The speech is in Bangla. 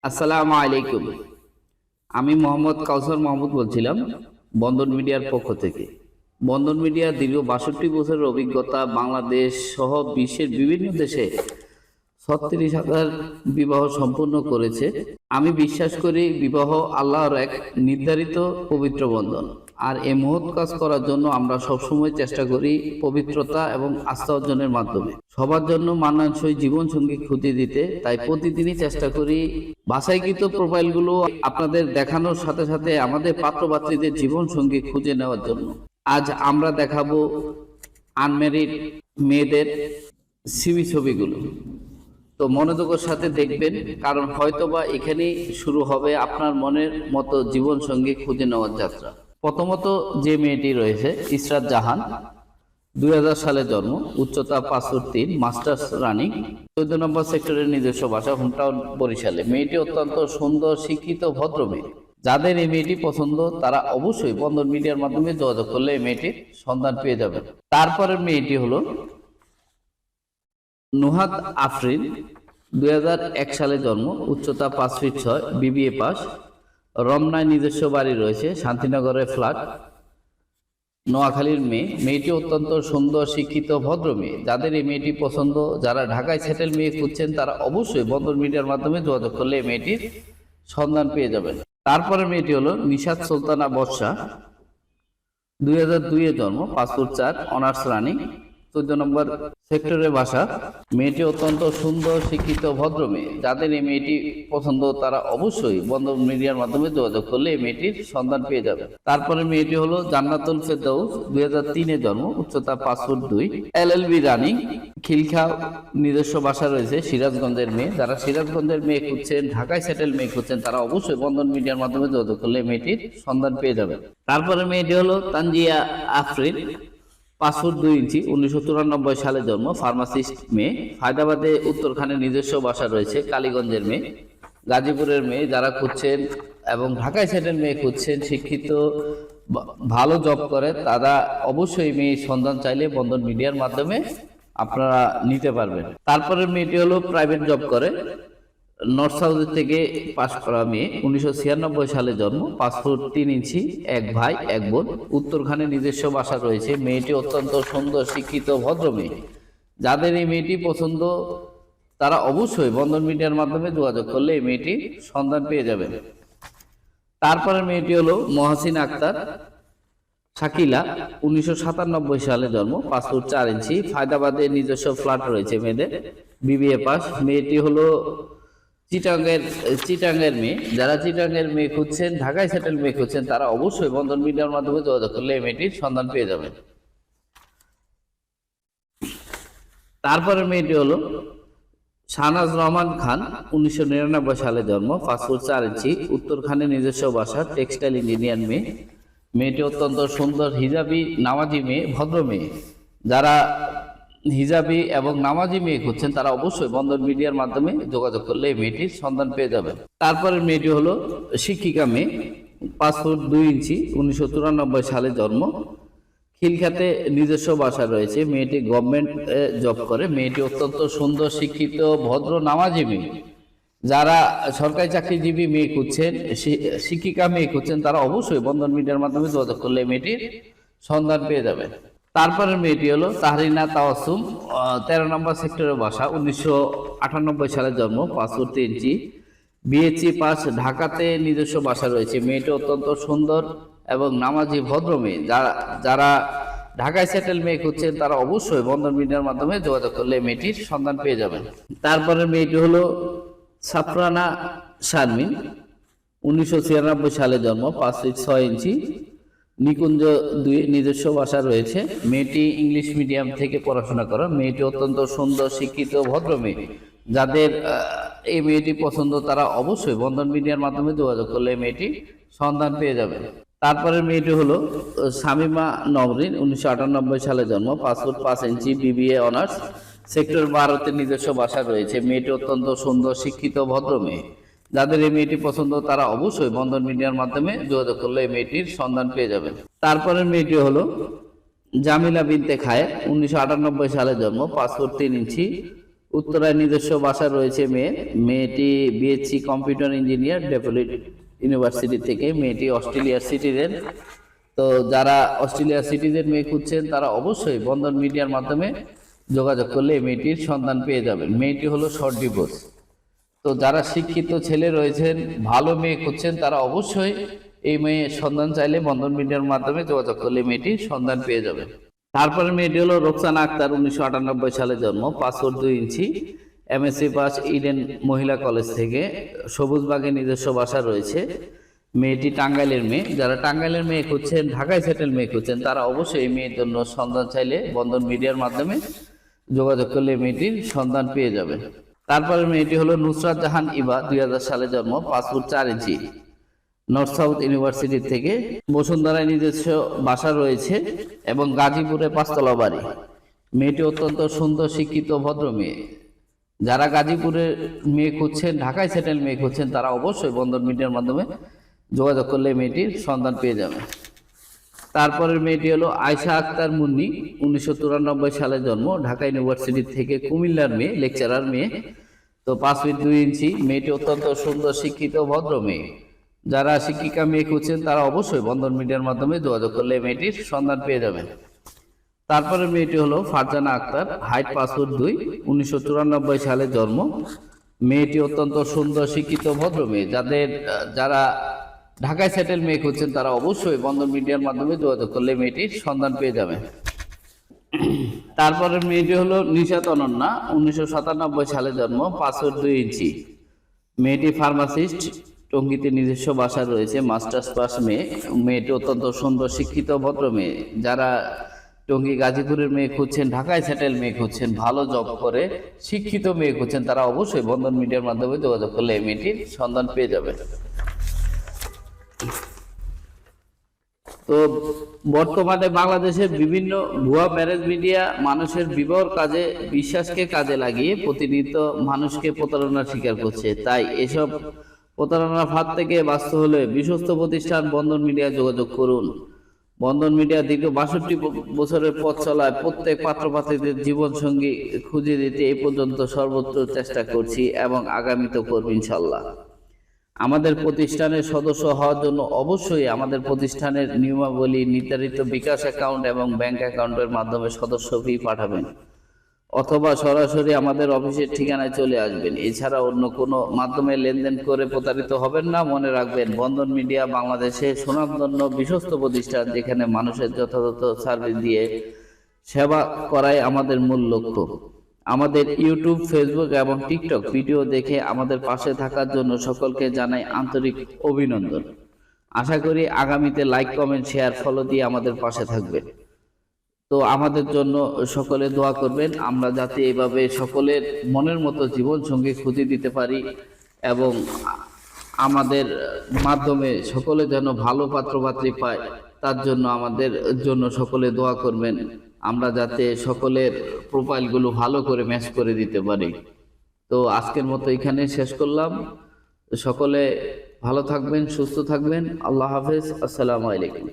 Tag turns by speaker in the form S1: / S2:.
S1: আসসালামু আলাইকুম। আমি মোহাম্মদ কাউসার মাহমুদ বলছিলাম বন্ধন মিডিয়ার পক্ষ থেকে। বন্ধন মিডিয়া দীর্ঘ ৬২ বছরের অভিজ্ঞতা, বাংলাদেশ সহ বিশ্বের বিভিন্ন দেশে ৩৬,০০০ বিবাহ সম্পন্ন করেছে। আমি বিশ্বাস করি বিবাহ আল্লাহর এক নির্ধারিত পবিত্র বন্ধন, আর এই মহৎ কাজ করার জন্য আমরা সবসময় চেষ্টা করি পবিত্রতা এবং আস্থা অর্জনের মাধ্যমে সবার জন্য মানানসই জীবন সঙ্গী খুঁজে দিতে। তাই প্রতিদিনই চেষ্টা করি বাছাইকৃত প্রোফাইলগুলো আপনাদের দেখানোর সাথে সাথে আমাদের পাত্রপাত্রীদের জীবন সঙ্গী খুঁজে নেওয়ার জন্য। আজ আমরা দেখাবো আনম্যারিড মেয়েদের সিভি ছবিগুলো। তো মনোযোগের সাথে দেখবেন, কারণ হয়তোবা এখানেই শুরু হবে আপনার মনের মতো জীবন সঙ্গী খুঁজে নেওয়ার যাত্রা। প্রথমত যে মেয়েটি রয়েছে, ইসরাত জাহান, 2000 সালে জন্ম, উচ্চতা 5'3", মাস্টার্স রানিং, 14 নম্বর সেক্টরের নিজস্ব বাসা, হোমটাউন বরিশালে। মেয়েটি অত্যন্ত সুন্দর, শিক্ষিত, ভদ্র মেয়ে। যাদের এই মেয়েটি পছন্দ তারা অবশ্যই বন্ধন মিডিয়ার মাধ্যমে যোগাযোগ করলে এই মেয়েটির সন্ধান পেয়ে যাবেন। তারপরের মেয়েটি হলো নুহাত আফরিন, 2001 সালে জন্ম, উচ্চতা 5 ফিট 6, বিবিএ পাস, রমনায় নিজস্ব বাড়ি রয়েছে, শান্তিনগরের ফ্ল্যাট, নোয়াখালীর মেয়ে। মেয়েটি অত্যন্ত সুন্দর, শিক্ষিত, ভদ্র মেয়ে। যাদের এই মেয়েটি পছন্দ, যারা ঢাকায় সেটেল মেয়ে খুঁজছেন তারা অবশ্যই বন্ধন মিডিয়ার মাধ্যমে যোগাযোগ করলে এই মেয়েটির সন্ধান পেয়ে যাবেন। তারপরে মেয়েটি হলো নিশাত সুলতানা বর্ষা, 2002-এ জন্ম, 5 ফুট 4, অনার্স রানিং, 14 নম্বর সেক্টরের বাসা। মেয়েটি অত্যন্ত সুন্দর, শিক্ষিত, ভদ্র মেয়ে। যাদের এই মেয়েটি পছন্দ তারা অবশ্যই বন্ধন মিডিয়ার মাধ্যমে যোগাযোগ করলে এই মেয়েটির সন্ধান পেয়ে যাবে। তারপরে মেয়েটি হলো জান্নাতুল ফেরদৌস, 2003-এ জন্ম, উচ্চতা 5 ফুট 2, এলএলবি রানিং, খিলখা নিজস্ব বাসা রয়েছে, সিরাজগঞ্জের মেয়ে। যারা সিরাজগঞ্জের মেয়ে খুঁজছেন, ঢাকায় সেটেল মেয়ে খুঁজছেন তারা অবশ্যই বন্ধন মিডিয়ার মাধ্যমে যোগাযোগ করলে এই মেয়েটির সন্ধান পেয়ে যাবে। তারপরে মেয়েটি হলো তানজিয়া আফরিন, 5 ফুট 2 ইঞ্চি, 1994 সালে জন্ম, ফার্মাসিস্ট মেয়ে, হায়দ্রাবাদে উত্তরখানে নিজস্ব বাসা রয়েছে, কালীগঞ্জের মেয়ে, গাজীপুরের মেয়ে। যারা খুঁজছেন এবং ঢাকায় সেটেল মেয়ে খুঁজছেন, শিক্ষিত, ভালো জব করে, তারা অবশ্যই মেয়ে সন্ধান চাইলে বন্ধন মিডিয়ার মাধ্যমে আপনারা নিতে পারবেন। তারপরে মেয়েটি হলো প্রাইভেট জব করে, নর্থ সাউথ থেকে পাশ করা মেয়ে, 1996 সালে জন্ম, 5 ফুট 3 ইঞ্চি, এক ভাই এক বোন, উত্তরখানে নিজস্ব বাসা রয়েছে। মেয়েটি অত্যন্ত সুন্দর, শিক্ষিত, ভদ্র মেয়ে। যাদের এই মেয়েটি পছন্দ তারা অবশ্যই বন্ধন মিডিয়ার মাধ্যমে যোগাযোগ করলে এই মেয়েটি সন্ধান পেয়ে যাবেন। তারপরে মেয়েটি হলো মহাসিন আক্তার শাকিলা, 1997 সালে জন্ম, 5 ফুট 4 ইঞ্চি, হায়দ্রাবাদে নিজস্ব ফ্ল্যাট রয়েছে মেয়েদের, বিবিএ পাস। মেয়েটি হলো চিটাঙ্গের মেয়ে। যারা চিটাঙ্গের মেয়ে খুঁজছেন, ঢাকায় সেটেল মেয়ে খুঁজছেন তারা অবশ্যই বন্ধন মিডিয়ার মাধ্যমে যোগাযোগ করলে এই মেয়েটির সন্ধান পেয়ে যাবেন। তারপরে মেয়েটি হলো শাহনাজ রহমান খান, 1999 সালে জন্ম, 5 ফুট 4 ইঞ্চি, উত্তরখানে নিজস্ব বাসা, টেক্সটাইল ইঞ্জিনিয়ার মেয়ে। মেয়েটি অত্যন্ত সুন্দর, হিজাবি, নামাজি মেয়ে, ভদ্র মেয়ে। যারা হিজাবি এবং নামাজি মেয়ে খুঁজছেন তারা অবশ্যই বন্ধন মিডিয়ার মাধ্যমে যোগাযোগ করলে এই মেয়েটির সন্ধান পেয়ে যাবেন। তারপরে মেয়েটি হলো শিক্ষিকা মেয়ে, 5 ফুট 2 ইঞ্চি, 1994 সালে জন্ম, খিলখাতে নিজস্ব বাসা রয়েছে। মেয়েটি গভর্নমেন্ট জব করে। মেয়েটি অত্যন্ত সুন্দর, শিক্ষিত, ভদ্র, নামাজি মেয়ে। যারা সরকারি চাকরিজীবী মেয়ে খুঁজছেন, শিক্ষিকা মেয়ে খুঁজছেন তারা অবশ্যই বন্ধন মিডিয়ার মাধ্যমে যোগাযোগ করলে মেয়েটির সন্ধান পেয়ে যাবেন। তারপরে মেয়েটি হলো তাহরিনা তাওয়াসুম, 13 নম্বর সেক্টরের বাসা, 1998 সালে জন্ম, 5 ফুট 3 ইঞ্চি, বিএসসি পাস, ঢাকাতে নিজস্ব বাসা রয়েছে। মেয়েটি অত্যন্ত সুন্দর এবং নামাজি, ভদ্র মেয়ে। যারা ঢাকায় সেটেল মেয়ে খুঁজছেন তারা অবশ্যই বন্ধন মিডিয়ার মাধ্যমে যোগাযোগ করলে মেয়েটির সন্ধান পেয়ে যাবেন। তারপরে মেয়েটি হলো সাফরানা শারমিন, 1996 সালে জন্ম, 5 ফিট 6 ইঞ্চি, নিকুঞ্জ 2 নিজস্ব বাসা রয়েছে। মেয়েটি ইংলিশ মিডিয়াম থেকে পড়াশোনা করা। মেয়েটি অত্যন্ত সুন্দর, শিক্ষিত, ভদ্র মেয়ে। যাদের এই মেয়েটি পছন্দ তারা অবশ্যই বন্ধন মিডিয়ার মাধ্যমে যোগাযোগ করলে মেয়েটি সন্ধান পেয়ে যাবে। তারপরে মেয়েটি হলো শামিমা নবরিন, 1998 সালে জন্ম, 5 ফুট 5 ইঞ্চি, বিবিএ অনার্স, সেক্টর 12-তে নিজস্ব বাসা রয়েছে। মেয়েটি অত্যন্ত সুন্দর, শিক্ষিত, ভদ্র মেয়ে। যাদের এই মেয়েটি পছন্দ তারা অবশ্যই বন্ধন মিডিয়ার মাধ্যমে যোগাযোগ করলে এই মেয়েটির সন্ধান পেয়ে যাবেন। তারপরে মেয়েটি হলো জামিলা বিনতে খায়ের, 1998 সালে জন্ম, 5 ফুট 3 ইঞ্চি, উত্তরায় নিজস্ব বাসা রয়েছে মেয়েটি BSc computer engineer develop university থেকে। মেয়েটি অস্ট্রেলিয়ার সিটিজেন। তো যারা অস্ট্রেলিয়ার সিটিজেন মেয়ে খুঁজছেন তারা অবশ্যই বন্ধন মিডিয়ার মাধ্যমে যোগাযোগ করলে এই মেয়েটির সন্ধান পেয়ে যাবেন। মেয়েটি হলো শর্ট ডিভোর্স। তো যারা শিক্ষিত ছেলে রয়েছেন, ভালো মেয়ে খুঁজছেন, তারা অবশ্যই এই মেয়ের সন্ধান চাইলে বন্ধন মিডিয়ার মাধ্যমে যোগাযোগ করলে মেয়েটির সন্ধান পেয়ে যাবে। তারপরে মেয়েটি হলো রোকসানা আক্তার, 1998 সালে জন্ম, 5 ফুট 2 ইঞ্চি, এমএসসি পাস ইডেন মহিলা কলেজ থেকে, সবুজবাগে নিজস্ব বাসা রয়েছে। মেয়েটি টাঙ্গাইলের মেয়ে। যারা টাঙ্গাইলের মেয়ে খুঁজছেন, ঢাকায় সেটেল মেয়ে খুঁজছেন, তারা অবশ্যই এই মেয়ের জন্য সন্ধান চাইলে বন্ধন মিডিয়ার মাধ্যমে যোগাযোগ করলে মেয়েটির সন্ধান পেয়ে যাবে। তারপরে মেয়েটি হলো নুসরাত জাহান ইবা, 2000 সালে জন্ম, 5 ফুট 4 ইঞ্চি, নর্থ সাউথ ইউনিভার্সিটি থেকে, বসুন্ধরায় নিজস্ব বাসা রয়েছে এবং গাজীপুরে 5 তলা বাড়ি। মেয়েটি অত্যন্ত সুন্দর, শিক্ষিত, ভদ্র মেয়ে। যারা গাজীপুরের মেয়ে খুঁজছেন, ঢাকায় সেটেল মেয়ে খুঁজছেন, তারা অবশ্যই বন্ধন মিডিয়ার মাধ্যমে যোগাযোগ করলে মেয়েটির সন্ধান পেয়ে যাবে। তারপরের মেয়েটি হলো আয়শা আক্তার মুন্নি, 1994 সালে জন্ম, ঢাকা ইউনিভার্সিটি থেকে, কুমিল্লার মেয়ে, লেকচারার মেয়ে। তো 5 ফিট 2 ইঞ্চি। মেয়েটি অত্যন্ত সুন্দর, শিক্ষিত, ভদ্র মেয়ে। যারা শিক্ষিকা মেয়ে খুঁজছেন তারা অবশ্যই বন্ধন মিডিয়ার মাধ্যমে যোগাযোগ করলে মেয়েটির সন্ধান পেয়ে যাবেন। তারপরে মেয়েটি হলো ফারজানা আক্তার, হাইট 5 ফুট 2, 1994 সালে জন্ম। মেয়েটি অত্যন্ত সুন্দর, শিক্ষিত, ভদ্র মেয়ে। যারা ঢাকায় সেটেল মেয়ে খুঁজছেন তারা অবশ্যই বন্ধন মিডিয়ার মাধ্যমে যোগাযোগ করলে মেয়েটির সন্ধান পেয়ে যাবে। তারপরে মেয়েটি হলো নিশাত অনন্যা, 1997 সালে জন্ম, 5 ফুট 2 ইঞ্চি। মেয়েটি ফার্মাসিস্ট, টঙ্গীতে নিজস্ব বাসা রয়েছে, মাস্টার্স পাস মেয়ে। মেয়েটি অত্যন্ত সুন্দর, শিক্ষিত, ভদ্র মেয়ে। যারা টঙ্গী গাজীপুরের মেয়ে খুঁজছেন, ঢাকায় সেটেল মেয়ে খুঁজছেন, ভালো জব করে শিক্ষিত মেয়ে খুঁজছেন, তারা অবশ্যই বন্ধন মিডিয়ার মাধ্যমে যোগাযোগ করলে এই মেয়েটির সন্ধান পেয়ে যাবে। তো বর্তমানে বাংলাদেশের বিভিন্ন ভুয়া ম্যারেজ মিডিয়া মানুষের বিবাহর কাজে বিশ্বাসকে কাজে লাগিয়ে প্রতিনিয়ত মানুষকে প্রতারণার শিকার করছে। তাই এসব প্রতারণার ফাঁদ থেকে বাঁচতে হলে বিশ্বস্ত প্রতিষ্ঠান বন্ধন মিডিয়া যোগাযোগ করুন। বন্ধন মিডিয়া দীর্ঘ 62 বছরের পথ চলায় প্রত্যেক পাত্রপাত্রীদের জীবনসঙ্গী খুঁজে দিতে এই পর্যন্ত সর্বোচ্চ চেষ্টা করছি এবং আগামীতেও করব ইনশাল্লাহ। আমাদের প্রতিষ্ঠানের সদস্য হওয়ার জন্য অবশ্যই আমাদের প্রতিষ্ঠানের নিয়মাবলী, নির্ধারিত বিকাশ অ্যাকাউন্ট এবং ব্যাংক অ্যাকাউন্টের মাধ্যমে সদস্য ফি পাঠাবেন, অথবা সরাসরি আমাদের অফিসের ঠিকানায় চলে আসবেন। এছাড়া অন্য কোনো মাধ্যমে লেনদেন করে প্রতারিত হবেন না। মনে রাখবেন, বন্ধন মিডিয়া বাংলাদেশে সুনামধন্য বিশ্বস্ত প্রতিষ্ঠান, যেখানে মানুষের যথাযথ সার্ভিস দিয়ে সেবা করাই আমাদের মূল লক্ষ্য। আমাদের ইউটিউব, ফেসবুক এবং টিকটক ভিডিও দেখে আমাদের পাশে থাকার জন্য সকলকে জানাই আন্তরিক অভিনন্দন। আশা করি আগামীতে লাইক, কমেন্ট, শেয়ার, ফলো দিয়ে আমাদের পাশে থাকবেন। তো আমাদের জন্য সকলে দোয়া করবেন, আমরা যাতে এভাবে সকলের মনের মতো জীবন সঙ্গী খুঁজে দিতে পারি এবং আমাদের মাধ্যমে সকলে যেন ভালো পাত্রপাত্রী পায়, তার জন্য আমাদের জন্য সকলে দোয়া করবেন। আমরা যাতে সকলের প্রোফাইলগুলো ভালো করে ম্যাচ করে দিতে পারি। তো আজকের মতো এখানে শেষ করলাম। সকলে ভালো থাকবেন, সুস্থ থাকবেন। আল্লাহ হাফেজ। আসসালামু আলাইকুম।